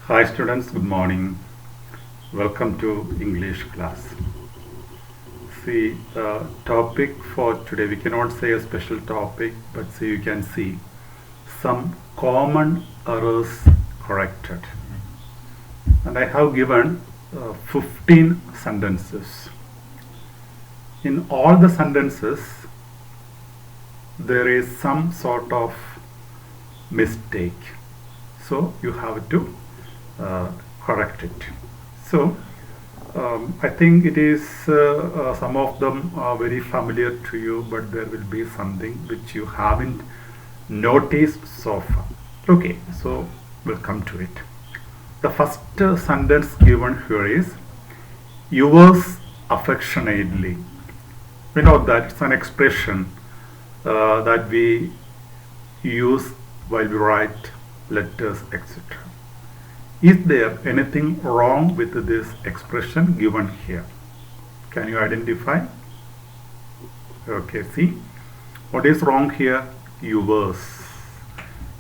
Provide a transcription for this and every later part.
Hi students, good morning. Welcome to English class. See, topic for today, we cannot say a special topic, but see, you can see some common errors corrected. And I have given 15 sentences. In all the sentences, there is some sort of mistake. So you have to correct it. So I think it is some of them are very familiar to you, but there will be something which you haven't noticed so far. Okay, so we'll come to it. The first sentence given here is yours affectionately. We know that it's an expression that we use while we write letters, etc. Is there anything wrong with this expression given here? Can you identify? Okay, see, what is wrong here? Yours.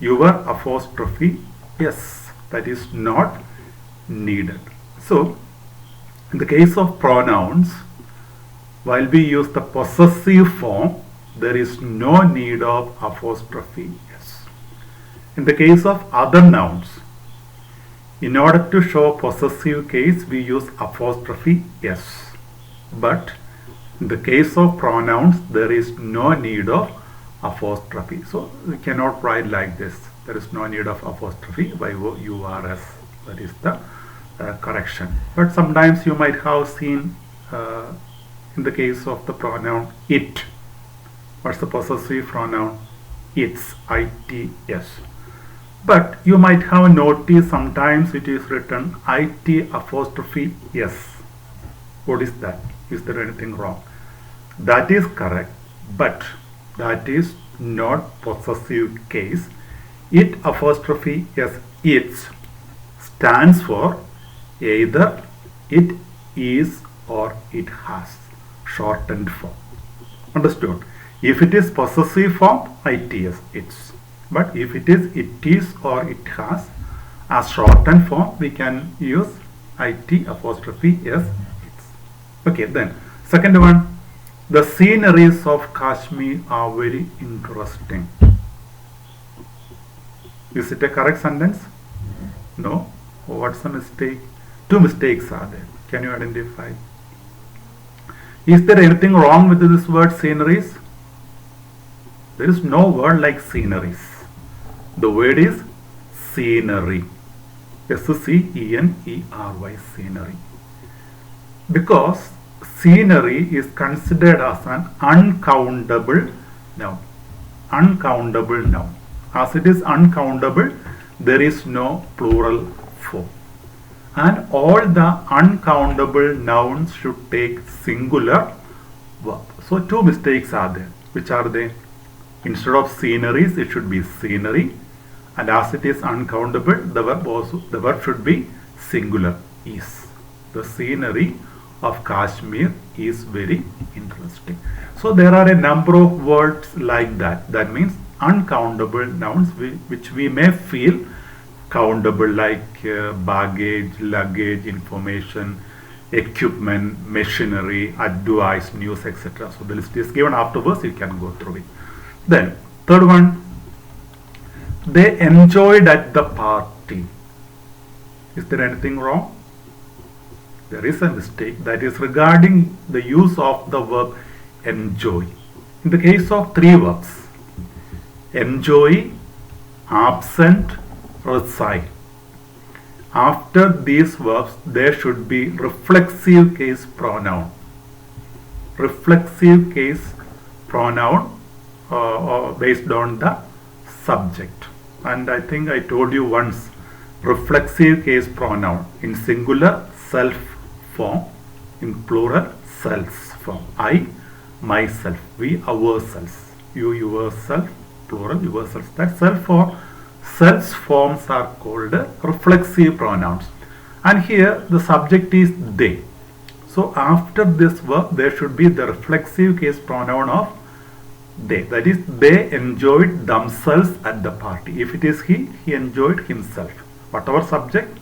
Your apostrophe, yes, that is not needed. So, in the case of pronouns, while we use the possessive form, there is no need of apostrophe s. In the case of other nouns, in order to show possessive case, we use apostrophe s. But in the case of pronouns, there is no need of apostrophe. So we cannot write like this. There is no need of apostrophe by urs. That is the correction. But sometimes you might have seen in the case of the pronoun it. What's the possessive pronoun? Its, its. But you might have noticed sometimes it is written it apostrophe s. What is that? Is there anything wrong? That is correct, but that is not possessive case. It apostrophe s, its, stands for either it is or it has, shortened form. Understood? If it is possessive form, its, its. But if it is or it has, as shortened form, we can use it apostrophe s, its. Okay, then second one, the sceneries of Kashmir are very interesting. Is it a correct sentence? No. What's the mistake? Two mistakes are there. Can you identify? Is there anything wrong with this word sceneries? There is no word like sceneries. The word is scenery. S-C-E-N-E-R-Y, scenery. Because scenery is considered as an uncountable noun. Uncountable noun. As it is uncountable, there is no plural form. And all the uncountable nouns should take singular verb. So two mistakes are there. Which are they? Instead of sceneries, it should be scenery. And as it is uncountable, the verb should be singular, is. The scenery of Kashmir is very interesting. So there are a number of words like that. That means uncountable nouns which we may feel countable, like baggage, luggage, information, equipment, machinery, advice, news, etc. So the list is given afterwards, you can go through it. Then third one, they enjoyed at the party. Is there anything wrong? There is a mistake, that is regarding the use of the verb enjoy. In the case of three verbs, enjoy, absent, reside, after these verbs there should be reflexive case pronoun. Reflexive case pronoun based on the subject. And I think I told you once, reflexive case pronoun in singular self form, in plural selves form. I, myself, we, ourselves, you, yourself, plural yourselves. That self or selves forms are called reflexive pronouns. And here the subject is they. So after this verb there should be the reflexive case pronoun of they. That is, they enjoyed themselves at the party. If it is he enjoyed himself. Whatever subject,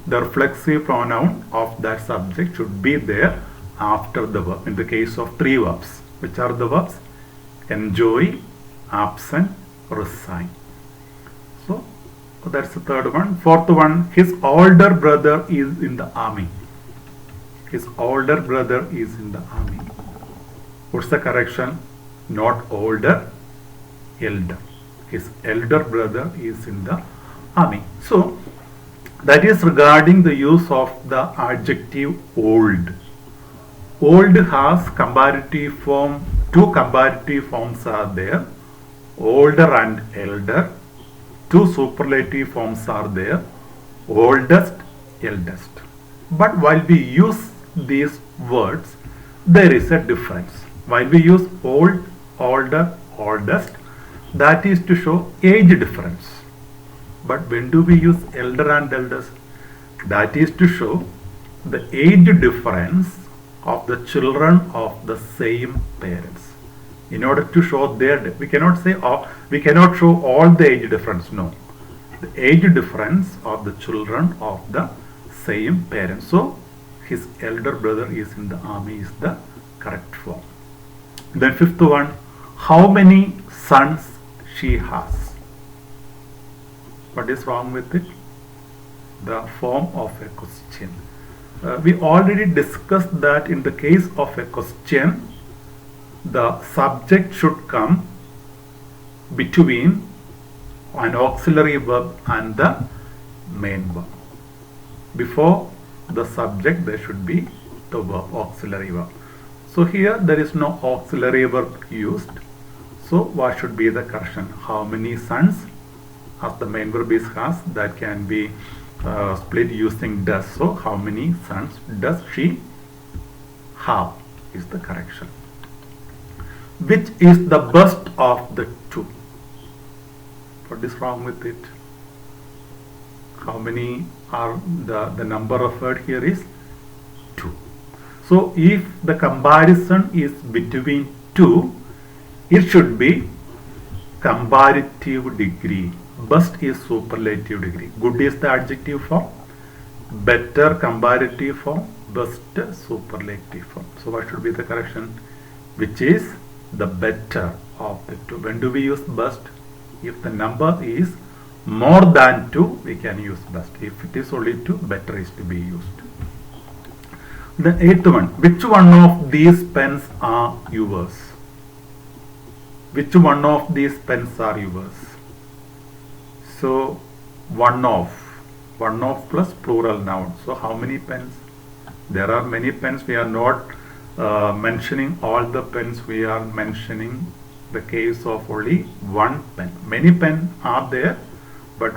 the reflexive pronoun of that subject should be there after the verb. In the case of three verbs, which are the verbs? Enjoy, absent, resign. So that's the third one. Fourth one, his older brother is in the army. His older brother is in the army. What's the correction? Not older, elder. His elder brother is in the army. So that is regarding the use of the adjective old. Old has comparative form. Two comparative forms are there, older and elder. Two superlative forms are there, oldest, eldest. But while we use these words, there is a difference. While we use old, older, oldest, that is to show age difference. But when do we use elder and eldest? That is to show the age difference of the children of the same parents. In order to show we cannot say we cannot show all the age difference. No, the age difference of the children of the same parents. So his elder brother is in the army is the correct form. Then fifth one, how many sons she has. What is wrong with it? The form of a question. We already discussed that in the case of a question, the subject should come between an auxiliary verb and the main verb. Before the subject there should be the verb, auxiliary verb. So here there is no auxiliary verb used. So what should be the correction? How many sons? As the main verb is has, that can be split using does. So how many sons does she have is the correction. Which is the best of the two? What is wrong with it? How many are the number of word here is 2. So if the comparison is between 2, it should be comparative degree. Best is superlative degree. Good is the adjective form. Better comparative form. Best superlative form. So what should be the correction? Which is the better of the two. When do we use best? If the number is more than 2, we can use best. If it is only 2, better is to be used. The 8th one, which one of these pens are yours? Which one of these pens are yours? So one of plus plural noun. So how many pens? There are many pens. We are not mentioning all the pens. We are mentioning the case of only one pen. Many pens are there, but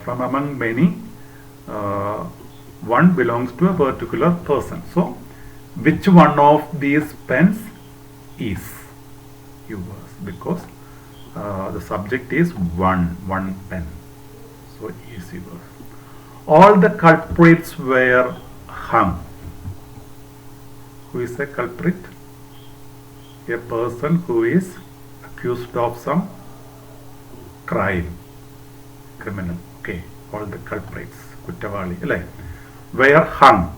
from among many, one belongs to a particular person. So which one of these pens is yours? Because the subject is one pen. So is yours. All the culprits were hung. Who is a culprit? A person who is accused of some crime, criminal. Okay, all the culprits, kuttavali, were hung.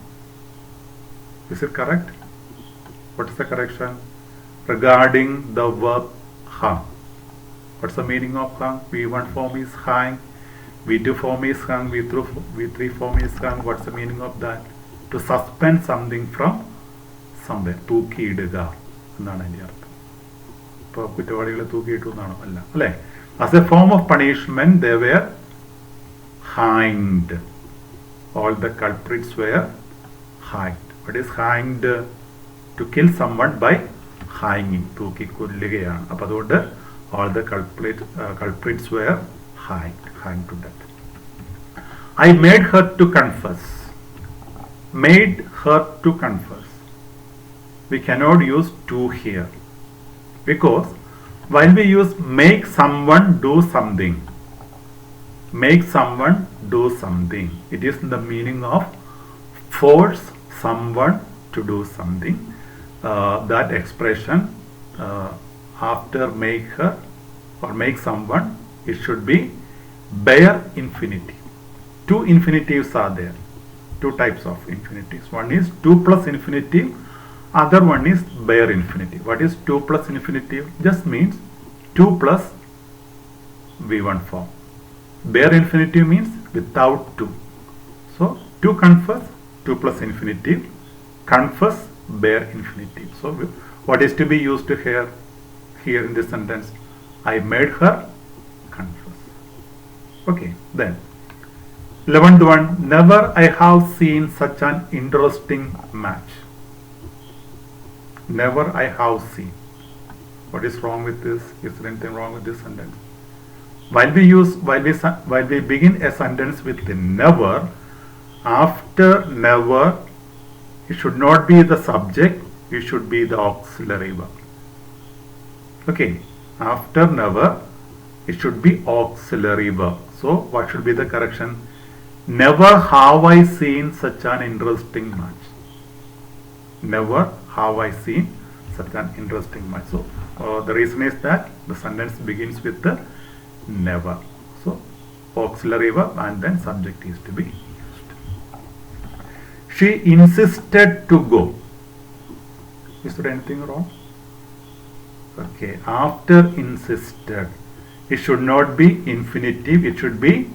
Is it correct? What is the correction? Regarding the verb hung. What's the meaning of hung? V1 form is hang, V2 form is hung, V3 form is hung. What's the meaning of that? To suspend something from somewhere. തൂക്കിയിടുക എന്നാണ് അതിൻ്റെ അർത്ഥം. ഇപ്പോൾ കുറ്റവാളികളെ തൂക്കിയിട്ടു എന്നാണോ? അല്ല, അല്ലേ? As a form of punishment, they were hanged. All the culprits were hanged. What is hanged? To kill someone by hanging. തൂക്കിക്കൊല്ലുകയാണ്. അപ്പോൾ അതുകൊണ്ട് all the culprits were hanged to death. I made her to confess. Made her to confess. We cannot use to here, because while we use make someone do something, it is in the meaning of force someone to do something. That expression after make her or make someone, it should be bare infinity. two infinitives are there. Two types of infinitives. One is 2 plus infinitive, other one is bare infinitive. What is 2 plus infinitive? Just means 2 plus V1 form. Bare infinitive means without 2. So 2 confers 2 plus infinitive, confers bare infinitive. So what is to be used here in this sentence? I made her confess. Okay, then 11th one, never I have seen such an interesting match. Never I have seen. What is wrong with this? Is there anything wrong with this sentence? While we begin a sentence with the never, after never, it should not be the subject, it should be the auxiliary verb. Okay, after never, it should be auxiliary verb. So what should be the correction? Never have I seen such an interesting match. Never have I seen such an interesting match. So the reason is that the sentence begins with the never. So auxiliary verb and then subject is to be used. She insisted to go. Is there anything wrong? Okay, after insisted, it should not be infinitive, it should be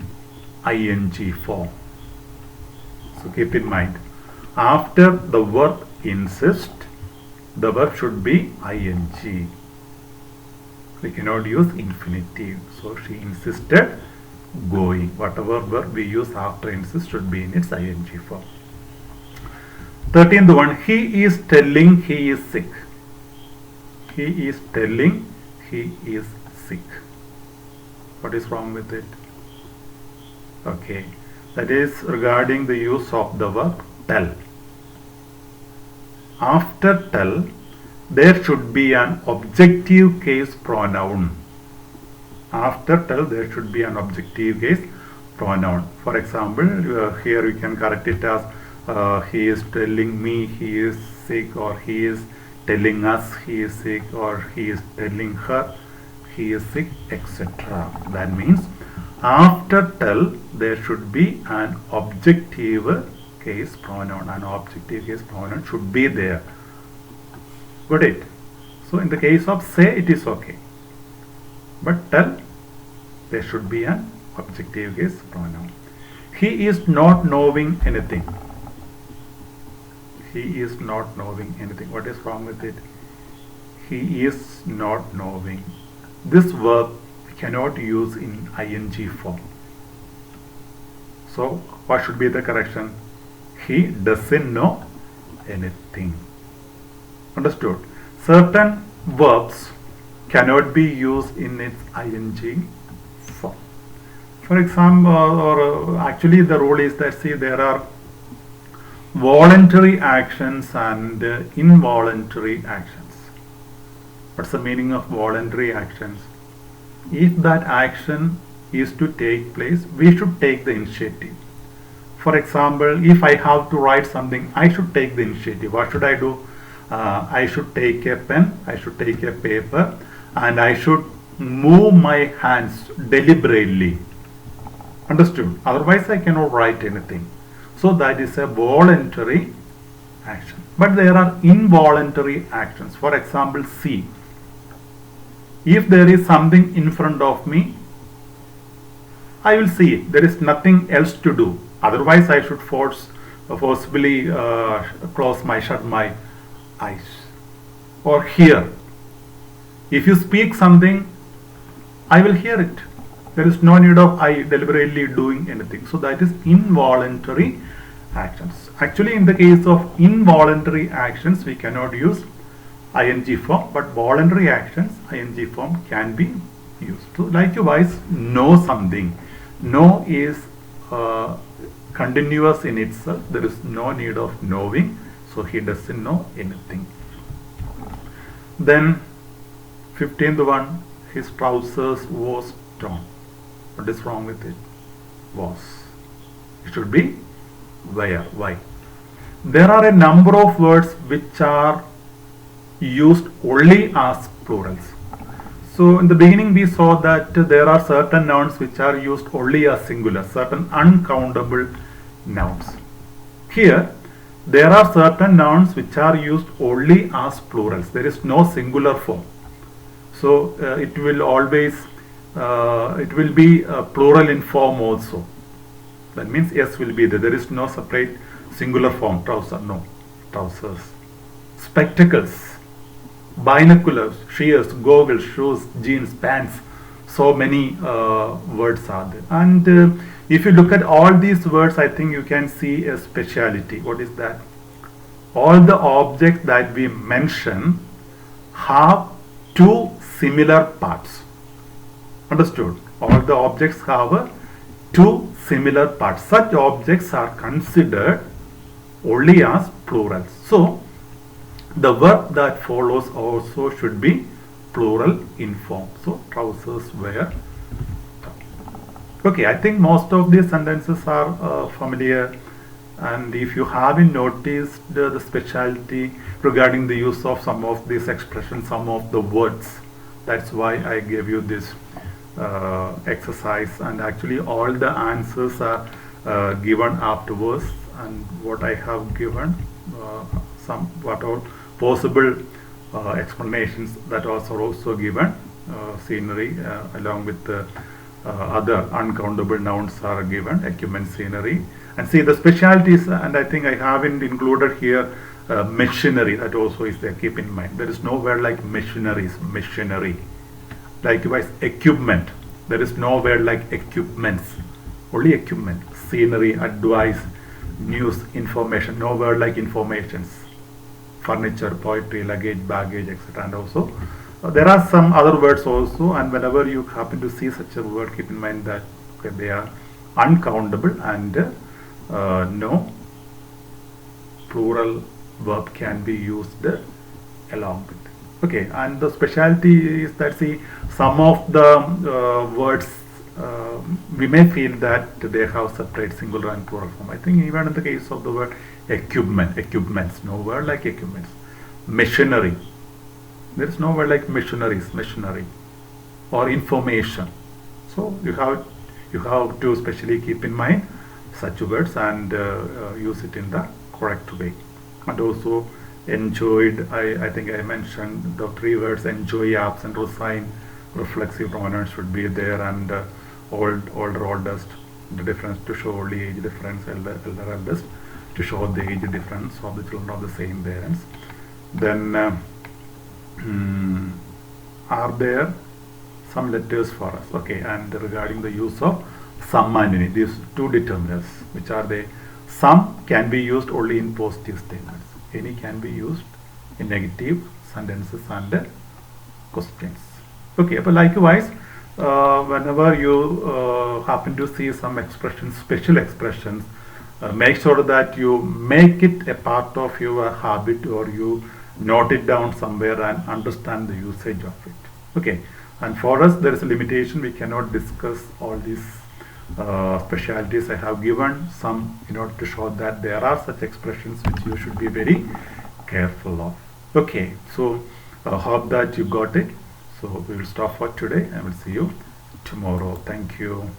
ing form. So keep in mind, after the verb insist, the verb should be ing. We cannot use infinitive. So she insisted going. Whatever verb we use after insist should be in its ing form. 13th one, he is telling he is sick. He is telling he is sick. What is wrong with it? Okay, that is regarding the use of the verb tell. After tell, there should be an objective case pronoun. After tell, there should be an objective case pronoun. For example, here we can correct it as he is telling me he is sick, or he is telling us he is sick, or he is telling her he is sick, etc. That means after tell, there should be an objective case pronoun. An objective case pronoun should be there. Got it? So in the case of say, it is okay. But tell, there should be an objective case pronoun. He is not knowing anything. He is not knowing anything. What is wrong with it? He is not knowing. This verb we cannot use in ing form. So what should be the correction? He doesn't know anything. Understood? Certain verbs cannot be used in its ing form. For example, actually the rule is that, see, there are voluntary actions and involuntary actions. What's the meaning of voluntary actions? If that action is to take place, we should take the initiative. For example, if I have to write something, I should take the initiative. What should I do? I should take a pen, I should take a paper, and I should move my hands deliberately. Understood? Otherwise I cannot write anything. So that is a voluntary action. But there are involuntary actions. For example, see. If there is something in front of me, I will see it. There is nothing else to do. Otherwise I should forcibly shut my eyes. Or hear. If you speak something, I will hear it. There is no need of I deliberately doing anything. So that is involuntary actions. Actually, in the case of involuntary actions, we cannot use ing form, but voluntary actions, ing form can be used. So likewise, know something. Know is continuous in itself. There is no need of knowing. So he doesn't know anything. Then 15th one, his trousers was torn. What is wrong with it? Was. It should be where. Why? There are a number of words which are used only as plurals. So in the beginning we saw that there are certain nouns which are used only as singular, certain uncountable nouns. Here there are certain nouns which are used only as plurals. There is no singular form. So it will always it will be plural in form also. That means S will be there. There is no separate singular form. Trouser, no. Trousers. Spectacles, binoculars, shears, goggles, shoes, jeans, pants. So many words are there. And if you look at all these words, I think you can see a speciality. What is that? All the objects that we mention have two similar parts. Understood? All the objects have two similar parts. Such objects are considered only as plurals. So the verb that follows also should be plural in form. So trousers wear. Okay, I think most of these sentences are familiar, and if you haven't noticed the specialty regarding the use of some of these expressions, some of the words, that's why I gave you this exercise, and actually all the answers are given afterwards, and what I have given some what all possible explanations that are also given. Scenery along with the other uncountable nouns are given, equipment, scenery, and see the specialties, and I think I haven't included here machinery. That also is there. Keep in mind there is no word like machineries, machinery. Likewise equipment, there is no word like equipments, only equipment. Scenery, advice, news, information, no word like informations. Furniture, poetry, luggage, baggage, etc. And also there are some other words also, and whenever you happen to see such a word, keep in mind that they are uncountable, and no plural verb can be used along with it. Okay, and the specialty is that, see, some of the words we may feel that they have separate singular and plural form. I think even in the case of the word equipment, equipments, no word like equipments. Machinery, there is no word like machineries, machinery, or information. So you have to especially keep in mind such words and use it in the correct way. And also enjoyed, I think I mentioned the three words: enjoy, absent, resign. Reflexive pronoun should be there, and old, older, oldest, the difference to show only age difference, elder, elder, eldest, to show the age difference of the children of the same parents. Then are there some letters for us? Okay, and regarding the use of some and any, these two determinants, which are they? Some can be used only in positive statements. Any can be used in negative sentences and questions. Okay, but likewise, whenever you happen to see some expressions, special expressions, make sure that you make it a part of your habit, or you note it down somewhere and understand the usage of it. Okay, and for us there is a limitation. We cannot discuss all these specialities. I have given some in order to show that there are such expressions which you should be very careful of. Okay, so hope that you got it. So we will stop for today and we'll see you tomorrow. Thank you.